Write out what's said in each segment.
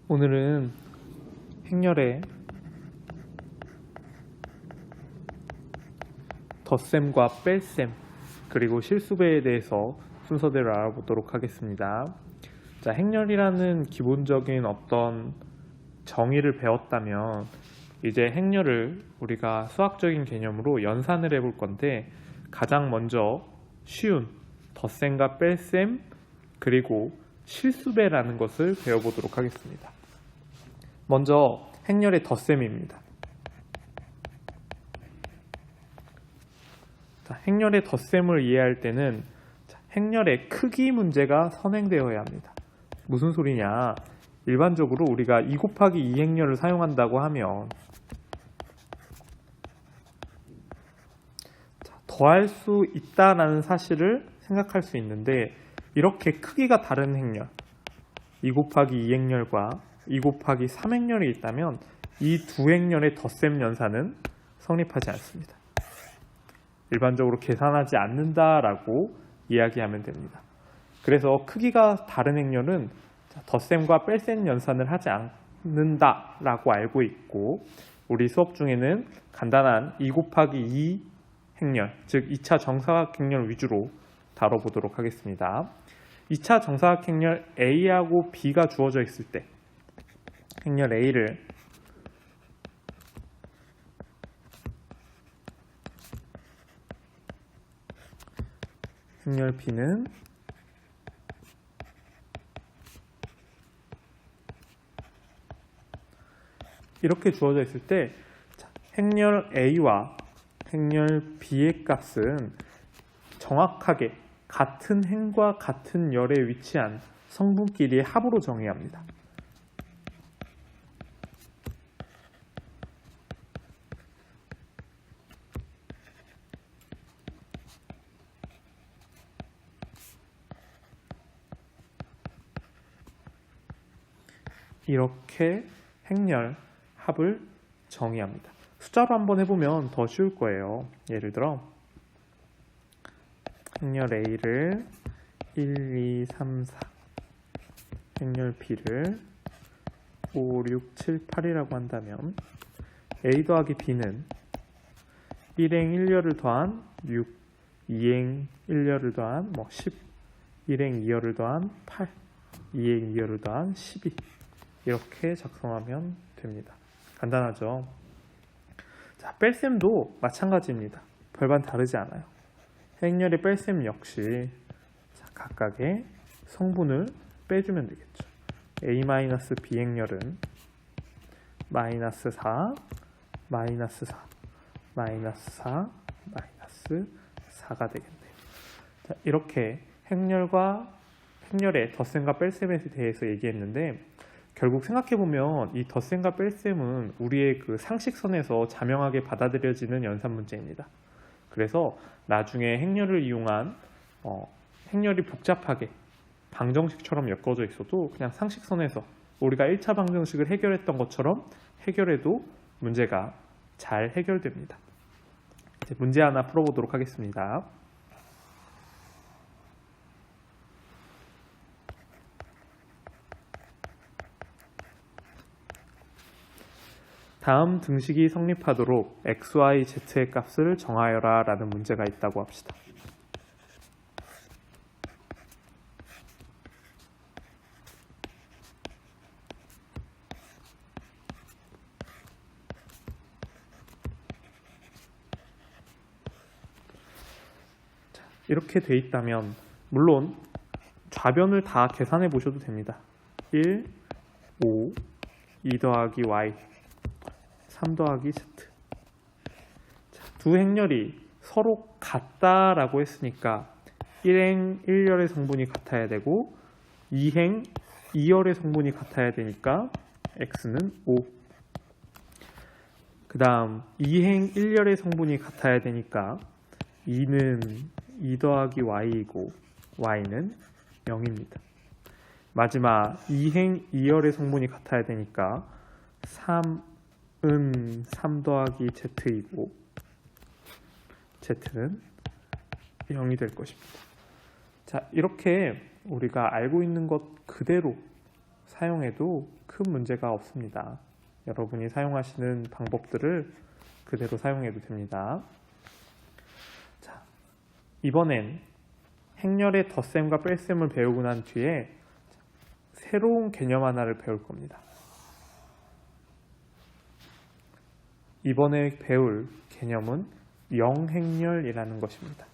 오늘은 행렬의 덧셈과 뺄셈 그리고 실수배에 대해서 순서대로 알아보도록 하겠습니다. 자, 행렬이라는 기본적인 어떤 정의를 배웠다면 이제 행렬을 우리가 수학적인 개념으로 연산을 해볼 건데, 가장 먼저 쉬운 덧셈과 뺄셈 그리고 실수배라는 것을 배워보도록 하겠습니다. 먼저 행렬의 덧셈입니다. 자, 행렬의 덧셈을 이해할 때는 행렬의 크기 문제가 선행되어야 합니다. 무슨 소리냐? 일반적으로 우리가 2 곱하기 2 행렬을 사용한다고 하면 더할 수 있다는 사실을 생각할 수 있는데, 이렇게 크기가 다른 행렬 2 곱하기 2 행렬과 2 곱하기 3 행렬이 있다면 이 두 행렬의 덧셈 연산은 성립하지 않습니다. 일반적으로 계산하지 않는다라고 이야기하면 됩니다. 그래서 크기가 다른 행렬은 덧셈과 뺄셈 연산을 하지 않는다라고 알고 있고, 우리 수업 중에는 간단한 2 곱하기 2 행렬, 즉 2차 정사각행렬 위주로 다뤄보도록 하겠습니다. 2차 정사각행렬 A하고 B가 주어져 있을 때 행렬 A를 행렬 B는 이렇게 주어져 있을 때 행렬 A와 행렬 B의 값은 정확하게 같은 행과 같은 열에 위치한 성분끼리의 합으로 정해야 합니다. 이렇게 행렬 합을 정의해야 합니다. 숫자로 한번 해보면 더 쉬울 거예요. 예를 들어 행렬 A를 1, 2, 3, 4, 행렬 B를 5, 6, 7, 8이라고 한다면 A 더하기 B는 1행 1열을 더한 6, 2행 1열을 더한 10, 1행 2열을 더한 8, 2행 2열을 더한 12, 이렇게 작성하면 됩니다. 간단하죠? 자, 뺄셈도 마찬가지입니다. 별반 다르지 않아요. 행렬의 뺄셈 역시 각각의 성분을 빼주면 되겠죠. A-B 행렬은 마이너스 4, 마이너스 4, 마이너스 4, 마이너스 4가 되겠네요. 자, 이렇게 행렬의 덧셈과 뺄셈에 대해서 얘기했는데, 결국 생각해보면 이 덧셈과 뺄셈은 우리의 그 상식선에서 자명하게 받아들여지는 연산 문제입니다. 그래서 나중에 행렬을 이용한 행렬이 복잡하게 방정식처럼 엮어져 있어도 그냥 상식선에서 우리가 1차 방정식을 해결했던 것처럼 해결해도 문제가 잘 해결됩니다. 이제 문제 하나 풀어보도록 하겠습니다. 다음 등식이 성립하도록 x, y, z의 값을 정하여라 라는 문제가 있다고 합시다. 이렇게 돼 있다면 물론 좌변을 다 계산해 보셔도 됩니다. 1, 5, 2 더하기 y, 3 더하기 z. 두 행렬이 서로 같다라고 했으니까 1행 1열의 성분이 같아야 되고 2행 2열의 성분이 같아야 되니까 x는 5. 그 다음 2행 1열의 성분이 같아야 되니까 2는 2 더하기 y이고 y는 0입니다. 마지막 2행 2열의 성분이 같아야 되니까 3은 3 더하기 z이고 z는 0이 될 것입니다. 자, 이렇게 우리가 알고 있는 것 그대로 사용해도 큰 문제가 없습니다. 여러분이 사용하시는 방법들을 그대로 사용해도 됩니다. 자, 이번엔 행렬의 덧셈과 뺄셈을 배우고 난 뒤에 새로운 개념 하나를 배울 겁니다. 이번에 배울 개념은 영행렬이라는 것입니다.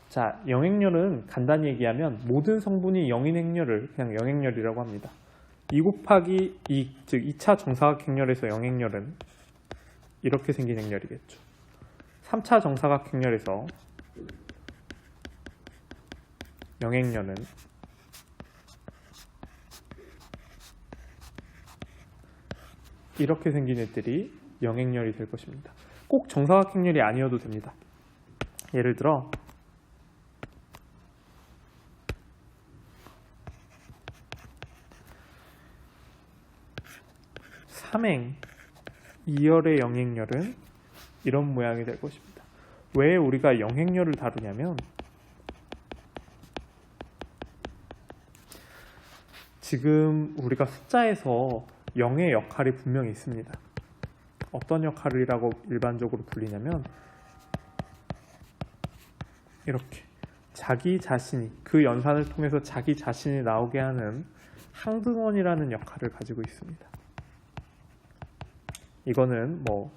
자, 영행렬은 간단히 얘기하면 모든 성분이 0인 행렬을 그냥 영행렬이라고 합니다. 2 곱하기 2, 즉 2차 정사각행렬에서 영행렬은 이렇게 생긴 행렬이겠죠. 3차 정사각행렬에서 영행렬은 이렇게 생긴 애들이 영행렬이 될 것입니다. 꼭 정사각행렬이 아니어도 됩니다. 예를 들어 삼행 2열의 영행렬은 이런 모양이 될 것입니다. 왜 우리가 영행렬을 다루냐면 지금 우리가 숫자에서 0의 역할이 분명히 있습니다. 어떤 역할이라고 일반적으로 불리냐면 이렇게 자기 자신이 그 연산을 통해서 자기 자신이 나오게 하는 항등원이라는 역할을 가지고 있습니다. 이거는 뭐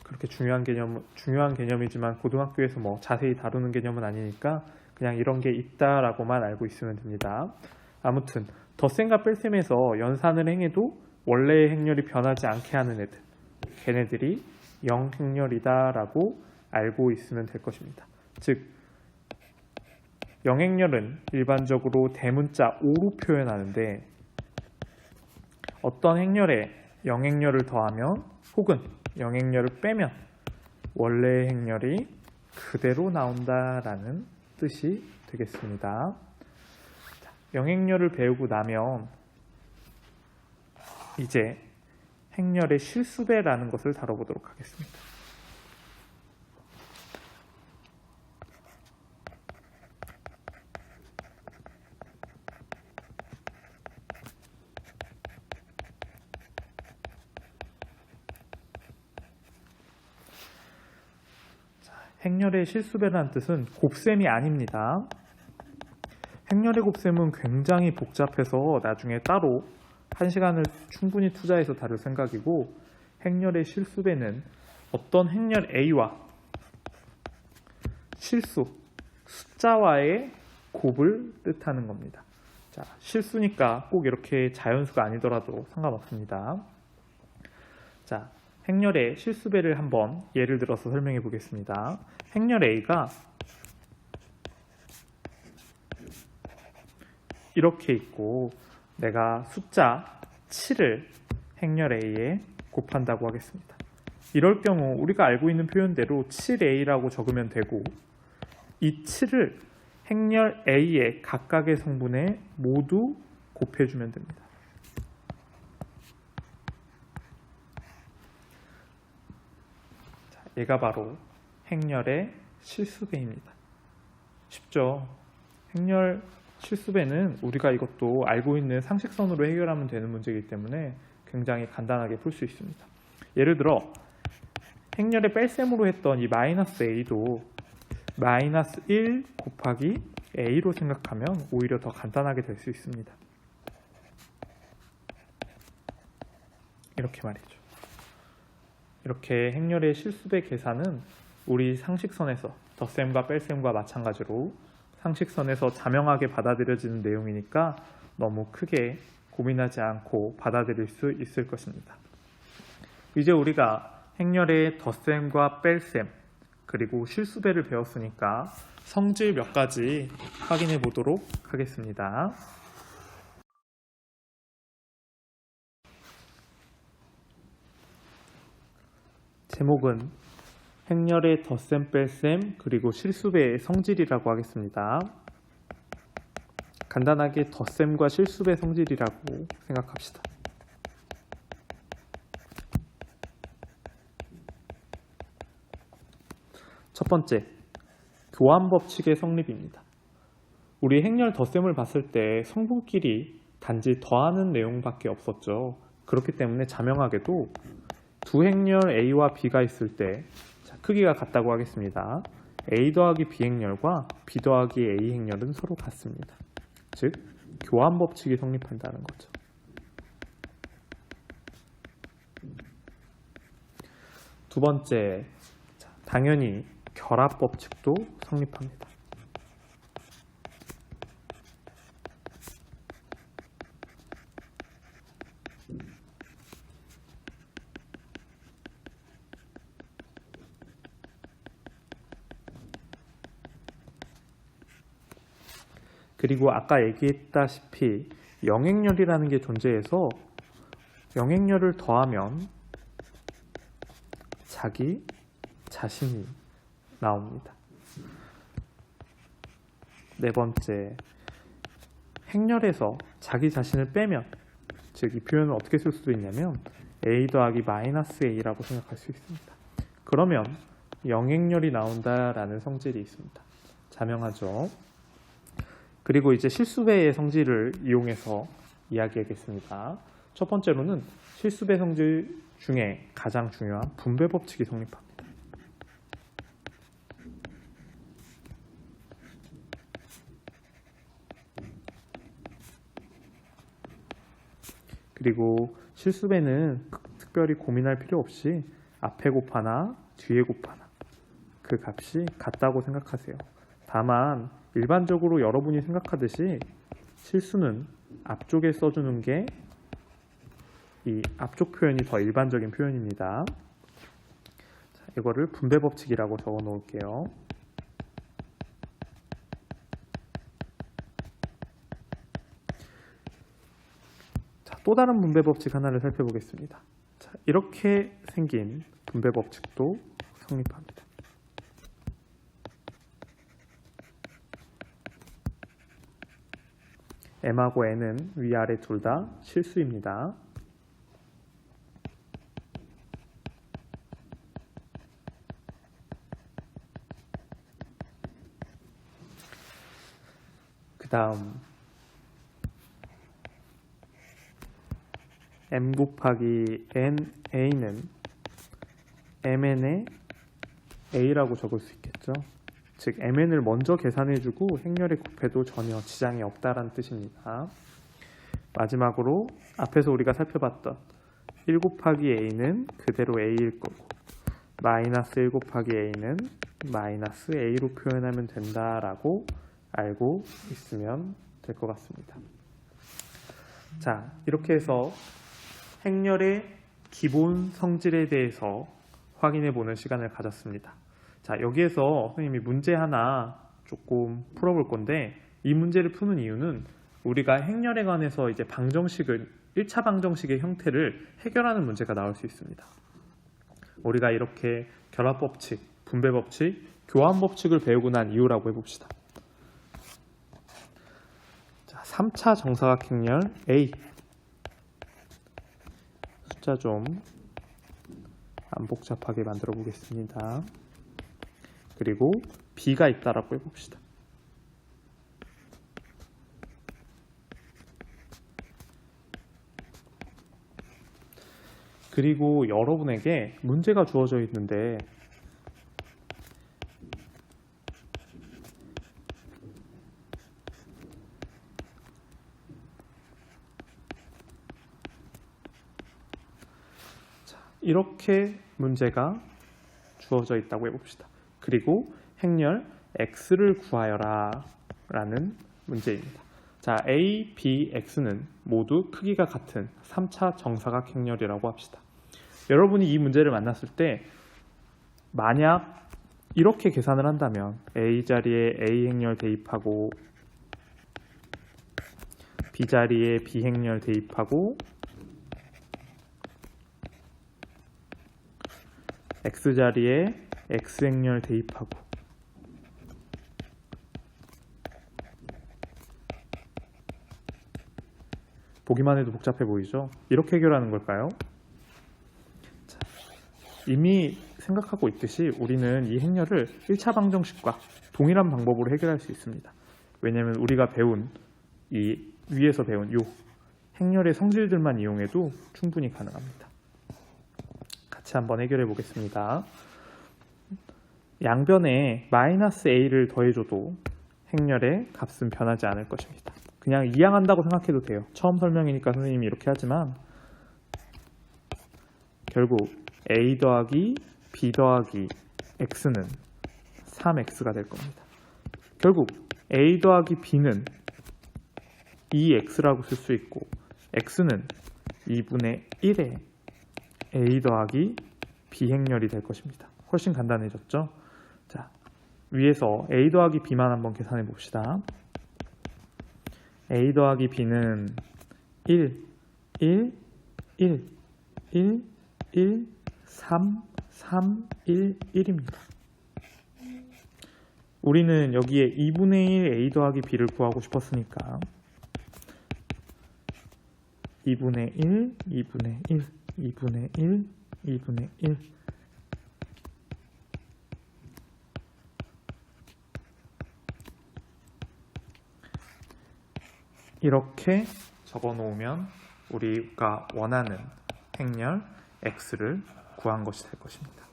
그렇게 중요한 개념이지만 고등학교에서 뭐 자세히 다루는 개념은 아니니까 그냥 이런 게 있다라고만 알고 있으면 됩니다. 아무튼 덧셈과 뺄셈에서 연산을 행해도 원래의 행렬이 변하지 않게 하는 애들, 걔네들이 영행렬이다라고 알고 있으면 될 것입니다. 즉 영행렬은 일반적으로 대문자 O로 표현하는데 어떤 행렬에 영행렬을 더하면 혹은 영행렬을 빼면 원래의 행렬이 그대로 나온다라는 뜻이 되겠습니다. 영행렬을 배우고 나면 이제 행렬의 실수배라는 것을 다뤄보도록 하겠습니다. 행렬의 실수배라는 뜻은 곱셈이 아닙니다. 행렬의 곱셈은 굉장히 복잡해서 나중에 따로 1시간을 충분히 투자해서 다룰 생각이고 행렬의 실수배는 어떤 행렬 A와 실수, 숫자와의 곱을 뜻하는 겁니다. 자, 실수니까 꼭 이렇게 자연수가 아니더라도 상관없습니다. 자, 행렬의 실수배를 한번 예를 들어서 설명해 보겠습니다. 행렬 A가 이렇게 있고 내가 숫자 7을 행렬 A에 곱한다고 하겠습니다. 이럴 경우 우리가 알고 있는 표현대로 7A라고 적으면 되고 이 7을 행렬 A의 각각의 성분에 모두 곱해주면 됩니다. 자, 얘가 바로 행렬의 실수배입니다. 쉽죠? 행렬 실수배는 우리가 이것도 알고 있는 상식선으로 해결하면 되는 문제이기 때문에 굉장히 간단하게 풀 수 있습니다. 예를 들어 행렬의 뺄셈으로 했던 이 마이너스 a도 마이너스 1 곱하기 a로 생각하면 오히려 더 간단하게 될 수 있습니다. 이렇게 말이죠. 이렇게 행렬의 실수배 계산은 우리 상식선에서 덧셈과 뺄셈과 마찬가지로 상식선에서 자명하게 받아들여지는 내용이니까 너무 크게 고민하지 않고 받아들일 수 있을 것입니다. 이제 우리가 행렬의 덧셈과 뺄셈 그리고 실수배를 배웠으니까 성질 몇 가지 확인해 보도록 하겠습니다. 제목은 행렬의 덧셈, 뺄셈, 그리고 실수배의 성질이라고 하겠습니다. 간단하게 덧셈과 실수배 성질이라고 생각합시다. 첫 번째, 교환 법칙의 성립입니다. 우리 행렬 덧셈을 봤을 때 성분끼리 단지 더하는 내용밖에 없었죠. 그렇기 때문에 자명하게도 두 행렬 A와 B가 있을 때 크기가 같다고 하겠습니다. A 더하기 B 행렬과 B 더하기 A 행렬은 서로 같습니다. 즉, 교환 법칙이 성립한다는 거죠. 두 번째, 당연히 결합 법칙도 성립합니다. 그리고 아까 얘기했다시피 영행렬이라는 게 존재해서 영행렬을 더하면 자기 자신이 나옵니다. 네 번째, 행렬에서 자기 자신을 빼면, 즉 이 표현을 어떻게 쓸 수도 있냐면 A 더하기 마이너스 A라고 생각할 수 있습니다. 그러면 영행렬이 나온다라는 성질이 있습니다. 자명하죠? 그리고 이제 실수배의 성질을 이용해서 이야기하겠습니다. 첫 번째로는 실수배 성질 중에 가장 중요한 분배 법칙이 성립합니다. 그리고 실수배는 특별히 고민할 필요 없이 앞에 곱하나 뒤에 곱하나 그 값이 같다고 생각하세요. 다만 일반적으로 여러분이 생각하듯이 실수는 앞쪽에 써주는 게 이 앞쪽 표현이 더 일반적인 표현입니다. 자, 이거를 분배 법칙이라고 적어 놓을게요. 자, 또 다른 분배 법칙 하나를 살펴보겠습니다. 자, 이렇게 생긴 분배 법칙도 성립합니다. M하고 N은 위아래 둘 다 실수입니다. 그 다음 M 곱하기 NA는 MN의 A라고 적을 수 있겠죠. 즉 MN을 먼저 계산해주고 행렬에 곱해도 전혀 지장이 없다라는 뜻입니다. 마지막으로 앞에서 우리가 살펴봤던 1 곱하기 A는 그대로 A일 거고 마이너스 1 곱하기 A는 마이너스 A로 표현하면 된다라고 알고 있으면 될 것 같습니다. 자, 이렇게 해서 행렬의 기본 성질에 대해서 확인해 보는 시간을 가졌습니다. 자, 여기에서 선생님이 문제 하나 조금 풀어볼 건데 이 문제를 푸는 이유는 우리가 행렬에 관해서 이제 방정식을 1차 방정식의 형태를 해결하는 문제가 나올 수 있습니다. 우리가 이렇게 결합법칙, 분배법칙, 교환법칙을 배우고 난 이유라고 해봅시다. 자, 3차 정사각행렬 A 숫자 좀 안 복잡하게 만들어 보겠습니다. 그리고 B가 있다라고 해봅시다. 그리고 여러분에게 문제가 주어져 있는데 이렇게 문제가 주어져 있다고 해봅시다. 그리고 행렬 X를 구하여라 라는 문제입니다. 자, A, B, X는 모두 크기가 같은 3차 정사각 행렬이라고 합시다. 여러분이 이 문제를 만났을 때 만약 이렇게 계산을 한다면 A 자리에 A 행렬 대입하고 B 자리에 B 행렬 대입하고 X 자리에 X 행렬 대입하고 보기만 해도 복잡해 보이죠? 이렇게 해결하는 걸까요? 자, 이미 생각하고 있듯이 우리는 이 행렬을 1차 방정식과 동일한 방법으로 해결할 수 있습니다. 왜냐하면 우리가 배운 이 위에서 배운 이 행렬의 성질들만 이용해도 충분히 가능합니다. 같이 한번 해결해 보겠습니다. 양변에 마이너스 a를 더해줘도 행렬의 값은 변하지 않을 것입니다. 그냥 이항한다고 생각해도 돼요. 처음 설명이니까 선생님이 이렇게 하지만 결국 a 더하기 b 더하기 x는 3x가 될 겁니다. 결국 a 더하기 b는 2x라고 쓸 수 있고 x는 2분의 1의 a 더하기 b 행렬이 될 것입니다. 훨씬 간단해졌죠? 자, 위에서 a 더하기 b만 한번 계산해 봅시다. a 더하기 b는 1, 1, 1, 1, 1, 3, 3, 1, 1입니다. 우리는 여기에 2분의 1 a 더하기 b를 구하고 싶었으니까 2분의 1, 2분의 1, 2분의 1, 2분의 1 이렇게 적어 놓으면 우리가 원하는 행렬 x를 구한 것이 될 것입니다.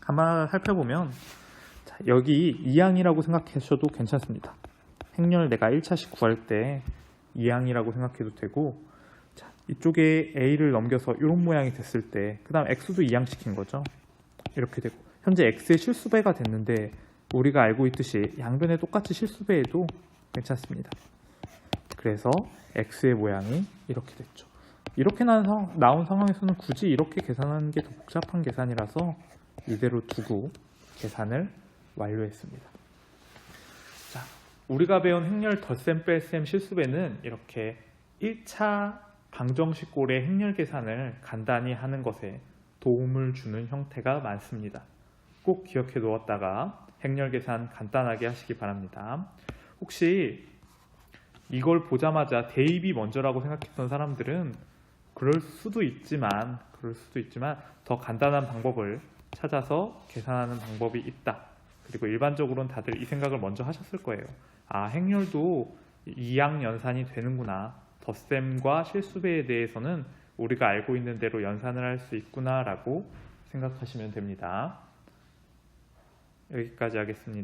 한번 살펴보면 자, 여기 이항이라고 생각하셔도 괜찮습니다. 행렬 내가 1차식 구할 때 이항이라고 생각해도 되고 자, 이쪽에 a를 넘겨서 이런 모양이 됐을 때 그 다음 x도 이항시킨 거죠. 이렇게 되고 현재 x의 실수배가 됐는데 우리가 알고 있듯이 양변에 똑같이 실수배해도 괜찮습니다. 그래서 x의 모양이 이렇게 됐죠. 이렇게 나온 상황에서는 굳이 이렇게 계산하는 게 더 복잡한 계산이라서 이대로 두고 계산을 완료했습니다. 자, 우리가 배운 행렬 덧셈 뺄셈 실수배는 이렇게 1차 방정식꼴의 행렬 계산을 간단히 하는 것에 도움을 주는 형태가 많습니다. 꼭 기억해 두었다가 행렬 계산 간단하게 하시기 바랍니다. 혹시 이걸 보자마자 대입이 먼저라고 생각했던 사람들은 그럴 수도 있지만 더 간단한 방법을 찾아서 계산하는 방법이 있다. 그리고 일반적으로는 다들 이 생각을 먼저 하셨을 거예요. 아, 행렬도 이항 연산이 되는구나. 덧셈과 실수배에 대해서는 우리가 알고 있는 대로 연산을 할 수 있구나 라고 생각하시면 됩니다. 여기까지 하겠습니다.